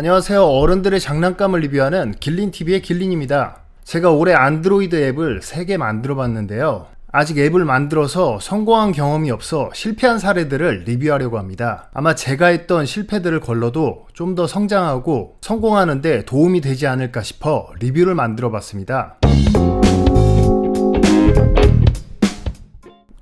안녕하세요. 어른들의 장난감을 리뷰하는 길린TV의 길린입니다. 제가 올해 안드로이드 앱을 3개 만들어 봤는데요. 아직 앱을 만들어서 성공한 경험이 없어 실패한 사례들을 리뷰하려고 합니다. 아마 제가 했던 실패들을 걸러도 좀 더 성장하고 성공하는데 도움이 되지 않을까 싶어 리뷰를 만들어 봤습니다.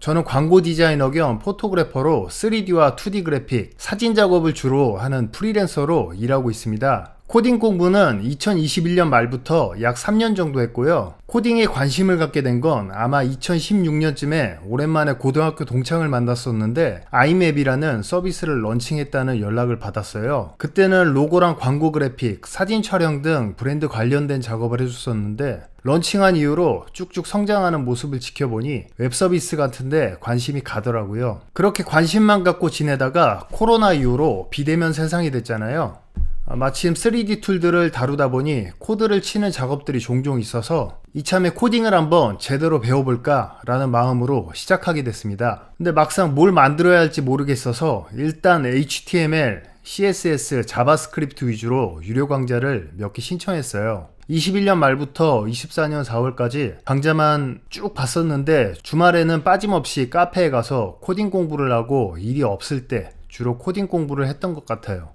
저는 광고 디자이너 겸 포토그래퍼로 3D와 2D 그래픽, 사진 작업을 주로 하는 프리랜서로 일하고 있습니다. 코딩 공부는 2021년 말부터 약 3년 정도 했고요. 코딩에 관심을 갖게 된 건 아마 2016년쯤에 오랜만에 고등학교 동창을 만났었는데 아이맵이라는 서비스를 런칭했다는 연락을 받았어요. 그때는 로고랑 광고 그래픽, 사진 촬영 등 브랜드 관련된 작업을 해줬었는데 런칭한 이후로 쭉쭉 성장하는 모습을 지켜보니 웹서비스 같은데 관심이 가더라고요. 그렇게 관심만 갖고 지내다가 코로나 이후로 비대면 세상이 됐잖아요. 마침 3D 툴들을 다루다 보니 코드를 치는 작업들이 종종 있어서 이참에 코딩을 한번 제대로 배워볼까 라는 마음으로 시작하게 됐습니다. 근데 막상 뭘 만들어야 할지 모르겠어서 일단 HTML, CSS, 자바스크립트 위주로 유료 강좌를 몇 개 신청했어요. 21년 말부터 24년 4월까지 강좌만 쭉 봤었는데 주말에는 빠짐없이 카페에 가서 코딩 공부를 하고 일이 없을 때 주로 코딩 공부를 했던 것 같아요.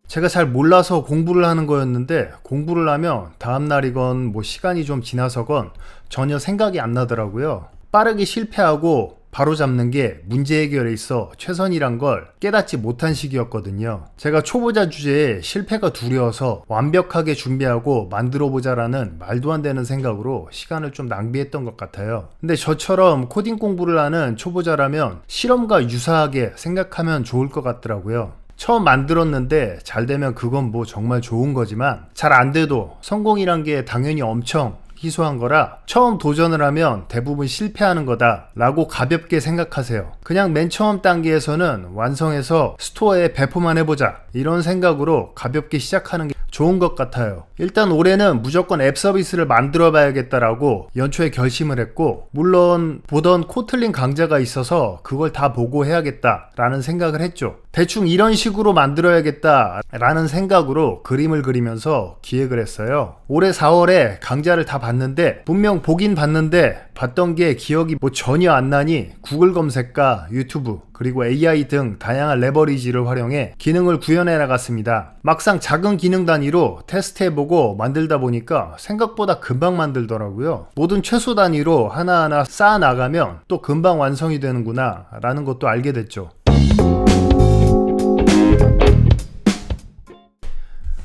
제가 잘 몰라서 공부를 하는 거였는데 공부를 하면 다음날이건 시간이 좀 지나서건 전혀 생각이 안 나더라고요. 빠르게 실패하고 바로 잡는 게 문제 해결에 있어 최선이란 걸 깨닫지 못한 시기였거든요. 제가 초보자 주제에 실패가 두려워서 완벽하게 준비하고 만들어보자라는 말도 안 되는 생각으로 시간을 좀 낭비했던 것 같아요. 근데 저처럼 코딩 공부를 하는 초보자라면 실험과 유사하게 생각하면 좋을 것 같더라고요. 처음 만들었는데 잘 되면 그건 정말 좋은 거지만 잘 안 돼도 성공이란 게 당연히 엄청 희소한 거라 처음 도전을 하면 대부분 실패하는 거다 라고 가볍게 생각하세요. 그냥 맨 처음 단계에서는 완성해서 스토어에 배포만 해보자 이런 생각으로 가볍게 시작하는 게 좋은 것 같아요. 일단 올해는 무조건 앱 서비스를 만들어 봐야겠다라고 연초에 결심을 했고, 물론 보던 코틀린 강좌가 있어서 그걸 다 보고 해야겠다 라는 생각을 했죠. 대충 이런 식으로 만들어야겠다 라는 생각으로 그림을 그리면서 기획을 했어요. 올해 4월에 강좌를 다 봤는데 분명 보긴 봤는데 봤던 게 기억이 전혀 안 나니 구글 검색과 유튜브 그리고 AI 등 다양한 레버리지를 활용해 기능을 구현해 나갔습니다. 막상 작은 기능 단위로 테스트해보고 만들다 보니까 생각보다 금방 만들더라고요. 모든 최소 단위로 하나하나 쌓아 나가면 또 금방 완성이 되는구나 라는 것도 알게 됐죠.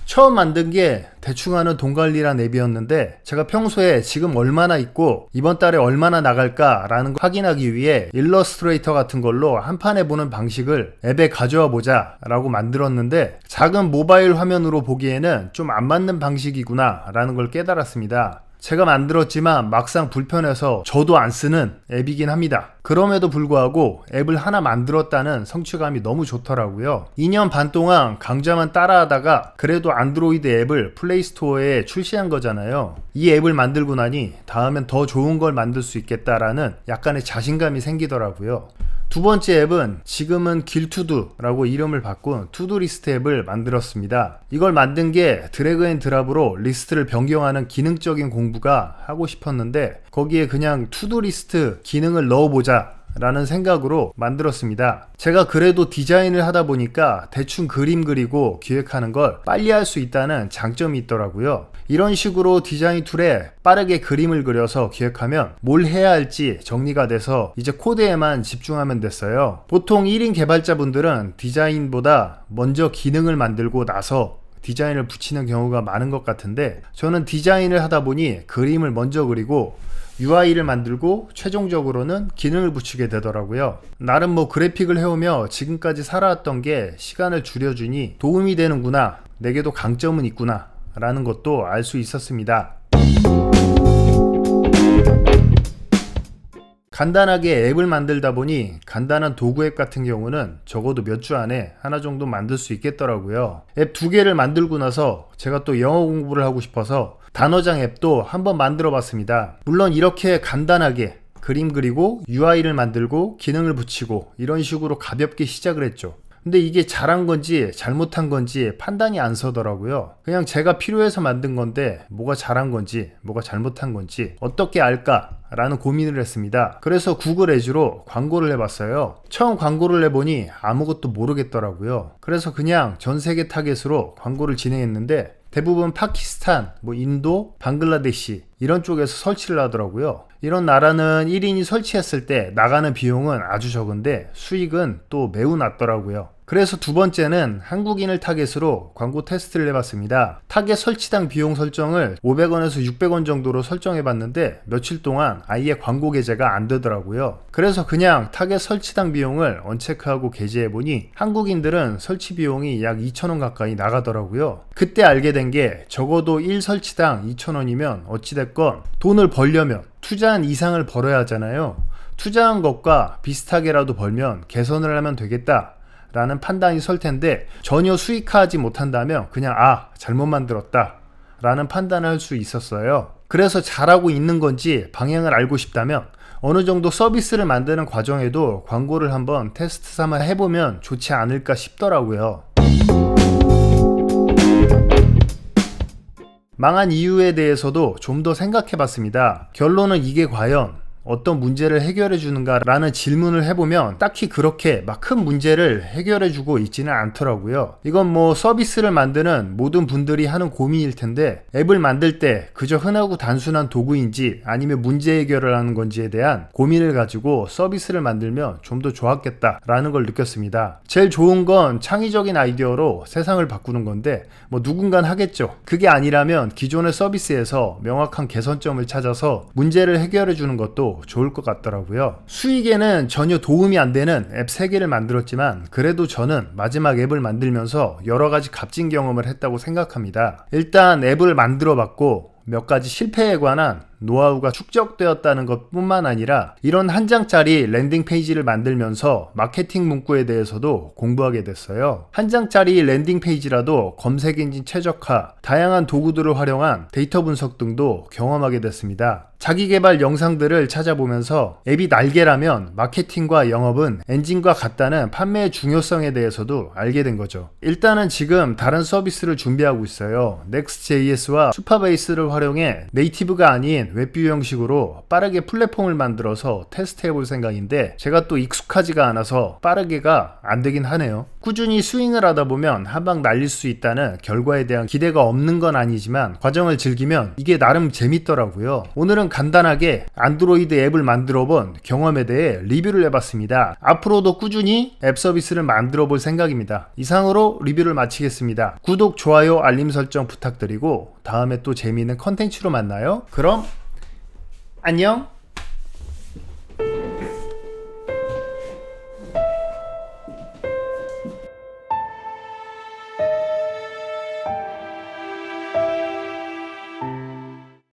처음 만든 게 대충 하는 돈 관리란 앱이었는데 제가 평소에 지금 얼마나 있고 이번 달에 얼마나 나갈까 라는 걸 확인하기 위해 일러스트레이터 같은 걸로 한 판 해보는 방식을 앱에 가져와 보자 라고 만들었는데 작은 모바일 화면으로 보기에는 좀 안 맞는 방식이구나 라는 걸 깨달았습니다. 제가 만들었지만 막상 불편해서 저도 안 쓰는 앱이긴 합니다. 그럼에도 불구하고 앱을 하나 만들었다는 성취감이 너무 좋더라고요. 2년 반 동안 강좌만 따라하다가 그래도 안드로이드 앱을 플레이스토어에 출시한 거잖아요. 이 앱을 만들고 나니 다음엔 더 좋은 걸 만들 수 있겠다라는 약간의 자신감이 생기더라고요. 두 번째 앱은 지금은 길투두라고 이름을 바꾼 투두리스트 앱을 만들었습니다. 이걸 만든 게 드래그 앤 드랍으로 리스트를 변경하는 기능적인 공부가 하고 싶었는데 거기에 그냥 투두리스트 기능을 넣어보자 라는 생각으로 만들었습니다. 제가 그래도 디자인을 하다 보니까 대충 그림 그리고 기획하는 걸 빨리 할 수 있다는 장점이 있더라고요. 이런 식으로 디자인 툴에 빠르게 그림을 그려서 기획하면 뭘 해야 할지 정리가 돼서 이제 코드에만 집중하면 됐어요. 보통 1인 개발자분들은 디자인보다 먼저 기능을 만들고 나서 디자인을 붙이는 경우가 많은 것 같은데 저는 디자인을 하다 보니 그림을 먼저 그리고 UI를 만들고 최종적으로는 기능을 붙이게 되더라고요. 나름 그래픽을 해오며 지금까지 살아왔던 게 시간을 줄여주니 도움이 되는구나, 내게도 강점은 있구나 라는 것도 알 수 있었습니다. 간단하게 앱을 만들다 보니 간단한 도구 앱 같은 경우는 적어도 몇 주 안에 하나 정도 만들 수 있겠더라고요. 앱 2개를 만들고 나서 제가 또 영어 공부를 하고 싶어서 단어장 앱도 한번 만들어 봤습니다. 물론 이렇게 간단하게 그림 그리고 UI를 만들고 기능을 붙이고 이런 식으로 가볍게 시작을 했죠. 근데 이게 잘한 건지 잘못한 건지 판단이 안 서더라고요. 그냥 제가 필요해서 만든 건데 뭐가 잘한 건지 뭐가 잘못한 건지 어떻게 알까? 라는 고민을 했습니다. 그래서 구글 애즈로 광고를 해봤어요. 처음 광고를 해보니 아무것도 모르겠더라고요. 그래서 그냥 전 세계 타겟으로 광고를 진행했는데 대부분 파키스탄, 인도, 방글라데시 이런 쪽에서 설치를 하더라고요. 이런 나라는 1인이 설치했을 때 나가는 비용은 아주 적은데 수익은 또 매우 낮더라고요. 그래서 두 번째는 한국인을 타겟으로 광고 테스트를 해봤습니다. 타겟 설치당 비용 설정을 500원에서 600원 정도로 설정해봤는데 며칠 동안 아예 광고 게재가 안 되더라고요. 그래서 그냥 타겟 설치당 비용을 언체크하고 게재해보니 한국인들은 설치 비용이 약 2,000원 가까이 나가더라고요. 그때 알게 된 게 적어도 1 설치당 2,000원이면 어찌됐건 돈을 벌려면 투자한 이상을 벌어야 하잖아요. 투자한 것과 비슷하게라도 벌면 개선을 하면 되겠다 라는 판단이 설 텐데 전혀 수익화하지 못한다면 그냥 잘못 만들었다 라는 판단을 할 수 있었어요. 그래서 잘하고 있는 건지 방향을 알고 싶다면 어느 정도 서비스를 만드는 과정에도 광고를 한번 테스트 삼아 해보면 좋지 않을까 싶더라고요. 망한 이유에 대해서도 좀 더 생각해 봤습니다. 결론은 이게 과연 어떤 문제를 해결해 주는가 라는 질문을 해보면 딱히 그렇게 막 큰 문제를 해결해 주고 있지는 않더라고요. 이건 서비스를 만드는 모든 분들이 하는 고민일 텐데 앱을 만들 때 그저 흔하고 단순한 도구인지 아니면 문제 해결을 하는 건지에 대한 고민을 가지고 서비스를 만들면 좀 더 좋았겠다 라는 걸 느꼈습니다. 제일 좋은 건 창의적인 아이디어로 세상을 바꾸는 건데 누군간 하겠죠. 그게 아니라면 기존의 서비스에서 명확한 개선점을 찾아서 문제를 해결해 주는 것도 좋을 것 같더라고요. 수익에는 전혀 도움이 안 되는 앱 3개를 만들었지만 그래도 저는 마지막 앱을 만들면서 여러 가지 값진 경험을 했다고 생각합니다. 일단 앱을 만들어 봤고 몇 가지 실패에 관한 노하우가 축적되었다는 것 뿐만 아니라 이런 한 장짜리 랜딩 페이지를 만들면서 마케팅 문구에 대해서도 공부하게 됐어요. 한 장짜리 랜딩 페이지라도 검색 엔진 최적화, 다양한 도구들을 활용한 데이터 분석 등도 경험하게 됐습니다. 자기 개발 영상들을 찾아보면서 앱이 날개라면 마케팅과 영업은 엔진과 같다는 판매의 중요성에 대해서도 알게 된 거죠. 일단은 지금 다른 서비스를 준비하고 있어요. Next.js와 수파베이스를 활용해 네이티브가 아닌 웹뷰 형식으로 빠르게 플랫폼을 만들어서 테스트 해볼 생각인데 제가 또 익숙하지가 않아서 빠르게가 안 되긴 하네요. 꾸준히 스윙을 하다 보면 한방 날릴 수 있다는 결과에 대한 기대가 없는 건 아니지만 과정을 즐기면 이게 나름 재밌더라고요. 오늘은 간단하게 안드로이드 앱을 만들어 본 경험에 대해 리뷰를 해봤습니다. 앞으로도 꾸준히 앱 서비스를 만들어 볼 생각입니다. 이상으로 리뷰를 마치겠습니다. 구독, 좋아요, 알림 설정 부탁드리고 다음에 또 재미있는 컨텐츠로 만나요. 그럼 안녕.